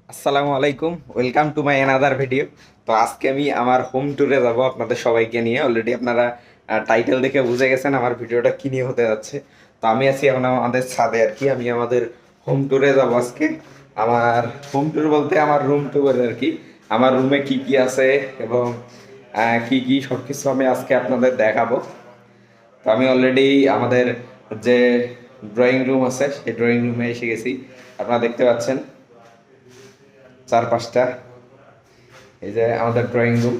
আসসালামু আলাইকুম, welcome to my another video. তো আজকে আমি আমার হোম ট্যুরে যাব আপনাদের সবাইকে নিয়ে। অলরেডি আপনারা টাইটেল দেখে বুঝে গেছেন আমার ভিডিওটা কী নিয়ে হতে যাচ্ছে। তো আমি আছি এখন আমাদের ছাদে আর কি, আমি আমাদের হোম ট্যুরে যাব আজকে। আমার হোম ট্যুর বলতে আমার রুম ট্যুর আর কি। আমার রুমে কি কি আছে এবং কি কি সব কিছু আমি আজকে আপনাদের দেখাবো। তো আমি অলরেডি আমাদের যে ড্রয়িং রুম আছে সেই ড্রয়িং রুমে এসে গেছি। আপনারা দেখতে পাচ্ছেন চার পাঁচটা, এই যে আমাদের ড্রয়িং রুম।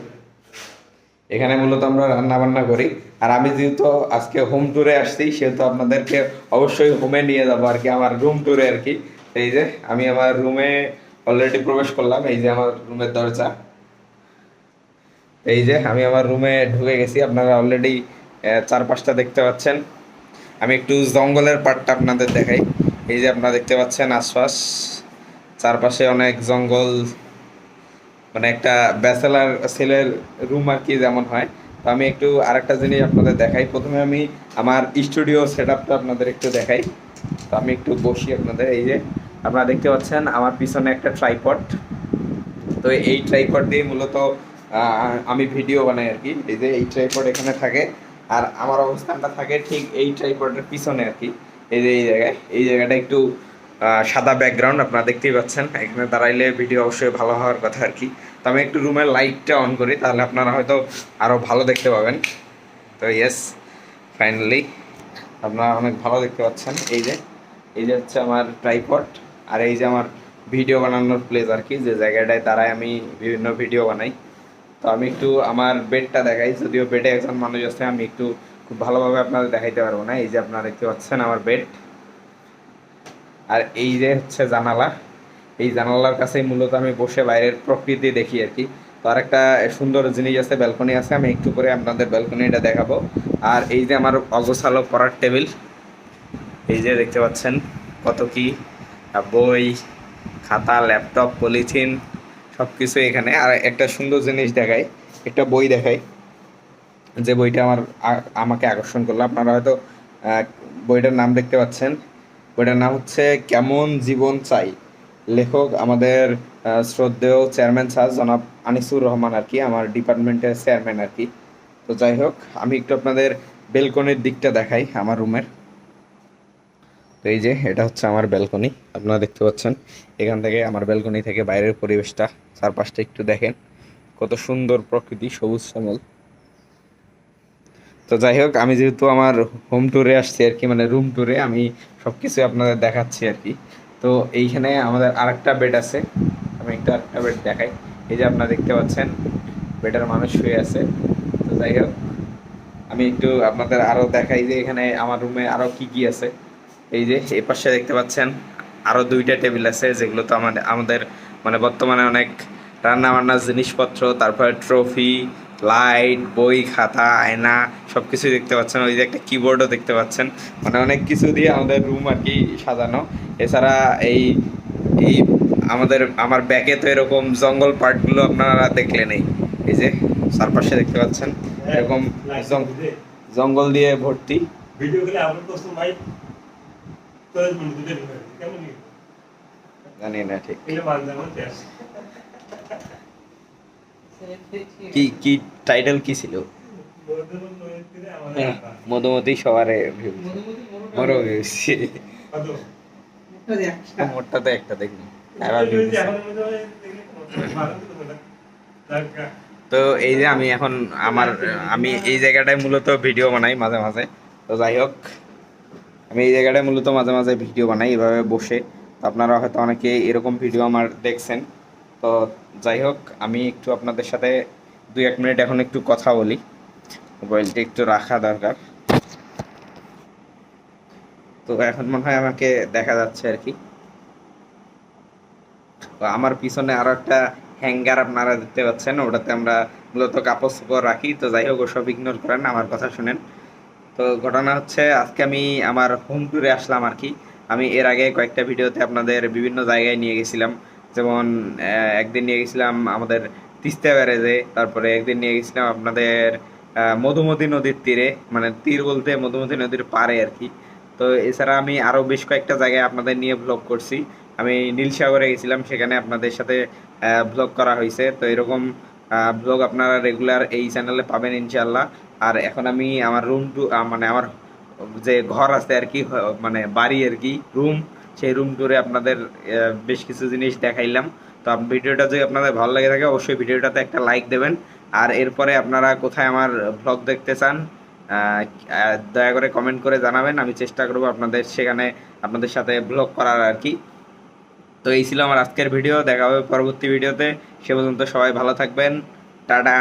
এখানে মূলত আমরা রান্না বান্না করি। আর আমি যেহেতু আজকে হোম ট্যুরে আসছি সেহেতু আপনাদেরকে অবশ্যই হোমে নিয়ে যাবো আর কি, আমার রুম ট্যুরে আর কি। এই যে আমি আমার রুমে অলরেডি প্রবেশ করলাম, এই যে আমার রুমের দরজা। এই যে আমি আমার রুমে ঢুকে গেছি, আপনারা অলরেডি চার পাঁচটা দেখতে পাচ্ছেন। আমি একটু জঙ্গলের পার্টটা আপনাদের দেখাই। এই যে আপনারা দেখতে পাচ্ছেন আশপাশ চারপাশে অনেক জঙ্গল, মানে একটা ব্যাচেলার ছেলের রুম আর কি যেমন হয়। তো আমি একটু আরেকটা জিনিস আপনাদের দেখাই। প্রথমে আমি আমার স্টুডিও সেট আপটা আপনাদের একটু দেখাই। তো আমি একটু বসি আপনাদের। এই যে আপনারা দেখতে পাচ্ছেন আমার পিছনে একটা ট্রাইপড। তো এই ট্রাইপড দিয়ে মূলত আমি ভিডিও বানাই আর কি। এই যে এই ট্রাইপড এখানে থাকে আর আমার অবস্থানটা থাকে ঠিক এই ট্রাইপডের পিছনে আর কি। এই যে এই জায়গাটা একটু সাদা ব্যাকগ্রাউন্ড আপনারা দেখতেই পাচ্ছেন। এখানে দাঁড়াইলে ভিডিও অবশ্যই ভালো হওয়ার কথা আর কি। তো আমি একটু রুমের লাইটটা অন করি, তাহলে আপনারা হয়তো আরও ভালো দেখতে পাবেন। তো ইয়েস, ফাইনালি আপনারা অনেক ভালো দেখতে পাচ্ছেন। এই যে হচ্ছে আমার ট্রাইপড, আর এই যে আমার ভিডিও বানানোর প্লেস আর কি, যে জায়গাটায় দাঁড়ায় আমি বিভিন্ন ভিডিও বানাই। তো আমি একটু আমার বেডটা দেখাই, যদিও বেডে একজন মানুষ আছে, আমি একটু খুব ভালোভাবে আপনাদের দেখাইতে পারবো না। এই যে আপনারা দেখতে পাচ্ছেন আমার বেড, আর এই যে হচ্ছে জানালা। এই জানালার কাছেই মূলত আমি বসে বাইরের প্রকৃতি দেখি আর কি। তো আর একটা সুন্দর জিনিস আছে, ব্যালকনি আছে, আমি একটু করে আপনাদের ব্যালকনিটা দেখাবো। আর এই যে আমার অগোছালো পড়ার টেবিল, এই যে দেখতে পাচ্ছেন কত কি বই, খাতা, ল্যাপটপ, পলিথিন সব কিছু এখানে। আর একটা সুন্দর জিনিস দেখাই, একটা বই দেখাই, যে বইটা আমাকে আকর্ষণ করলো। আপনারা হয়তো আহ, বইটার নাম দেখতে পাচ্ছেন। বইটার নাম হচ্ছে কেমন জীবন চাই। লেখক আমাদের শ্রদ্ধেয় চেয়ারম্যান স্যার জনাব আনিসুর রহমান আর কি, আমার ডিপার্টমেন্টের চেয়ারম্যান আর কি। তো যাই হোক, আমি একটু আপনাদের বেলকনির দিকটা দেখাই আমার রুমের। তো এই যে এটা হচ্ছে আমার ব্যালকনি, আপনারা দেখতে পাচ্ছেন। এখান থেকে আমার ব্যালকনি থেকে বাইরের পরিবেশটা, চারপাশটা একটু দেখেন, কত সুন্দর প্রকৃতি, সবুজ শ্যামল। তো যাই হোক, আমি যেহেতু আমার হোম ট্যুরে আসছি আর কি, মানে রুম ট্যুরে, আমি সব কিছু আপনাদের দেখাচ্ছি আর কি। তো এইখানে আমাদের আরেকটা বেড আছে, আমি একটা আরেকটা বেড দেখাই। এই যে আপনারা দেখতে পাচ্ছেন বেডের মানুষ শুয়ে আছে। তো যাই হোক, আমি একটু আপনাদের আরও দেখাই যে এখানে আমার রুমে আরও কি কি আছে। এই যে এই পাশে দেখতে পাচ্ছেন আরও দুইটা টেবিল আছে, যেগুলো তো আমাদের আমাদের মানে বর্তমানে অনেক রান্না বান্নার জিনিসপত্র, তারপরে ট্রফি, লাইট, বই, খাতা, আয়না সব কিছুই দেখতে পাচ্ছেন। ওই যে একটা কিবোর্ডও দেখতে পাচ্ছেন। মানে অনেক কিছু দিয়ে আমাদের রুম আর কি সাজানো। এছাড়া এই এই আমার ব্যাকে তো এরকম জঙ্গল পার্টগুলো আপনারা দেখলে নেই। এই যে চারপাশে দেখতে পাচ্ছেন এরকম জঙ্গল দিয়ে ভর্তি। ভিডিও গুলো আপলোড করছো ভাই, 40 মিনিট কেমন জানি না ঠিক এটা মানতে হবে। কি কি টাইটেল কি ছিল। হ্যাঁ, মধুমতি সবারে বড় হয়েছি। মোটটা তো একটা দেখি আবার view দিছে। তো এই যে আমি এখন আমার আমি এই জায়গাটায় মূলত ভিডিও বানাই মাঝে মাঝে। তো যাই হোক, আমি এই জায়গাটায় মূলত মাঝে মাঝে ভিডিও বানাই এভাবে বসে। তো আপনারা হয়তো অনেকে এরকম ভিডিও আমার দেখছেন। তো যাই হোক, আমি একটু আপনাদের সাথে 2-1 মিনিট এখন একটু কথা বলি। মোবাইলটা একটু রাখা দরকার। তো এখন মনে হয় আমাকে দেখা যাচ্ছে আর কি। তো আমার পিছনে আরো একটা হ্যাঙ্গার আপনারা দেখতে পাচ্ছেন, ওটাতে আমরা মূলত কাপড় চোপড় রাখি। তো যাই হোক, ওসব ইগনোর করেন, আমার কথা শুনেন। তো ঘটনা হচ্ছে আজকে আমি আমার হোম ট্যুরে আসলাম আর কি। আমি এর আগে কয়েকটা ভিডিওতে আপনাদের বিভিন্ন জায়গায় নিয়ে গেছিলাম। যেমন একদিন নিয়ে গেছিলাম আমাদের তিস্তা ব্যারেজে, তারপরে একদিন নিয়ে গেছিলাম আপনাদের মধুমতি নদীর তীরে, মানে তীর বলতে মধুমতি নদীর পাড়ে আর কি। তো এছাড়া আমি আরও বেশ কয়েকটা জায়গায় আপনাদের নিয়ে ব্লগ করছি। আমি নীলসাগরে গেছিলাম, সেখানে আপনাদের সাথে ব্লগ করা হয়েছে। তো এরকম ব্লগ আপনারা রেগুলার এই চ্যানেলে পাবেন ইনশাল্লাহ। আর এখন আমি আমার রুম টু মানে আমার যে ঘর আছে আর কি, মানে বাড়ি আর কি, রুম, সেই রুম ট্যুরে আপনাদের বেশ কিছু জিনিস দেখাইলাম। তো ভিডিওটা যদি আপনাদের ভালো লেগে থাকে অবশ্যই ভিডিওটাতে একটা লাইক দেবেন। আর এরপরে আপনারা কোথায় আমার ব্লগ দেখতে চান দয়া করে কমেন্ট করে জানাবেন, আমি চেষ্টা করব আপনাদের সেখানে আপনাদের সাথে ব্লগ করার আর কি। তো এই ছিল আমার আজকের ভিডিও, দেখা হবে পরবর্তী ভিডিওতে। সে পর্যন্ত সবাই ভালো থাকবেন, টাটা।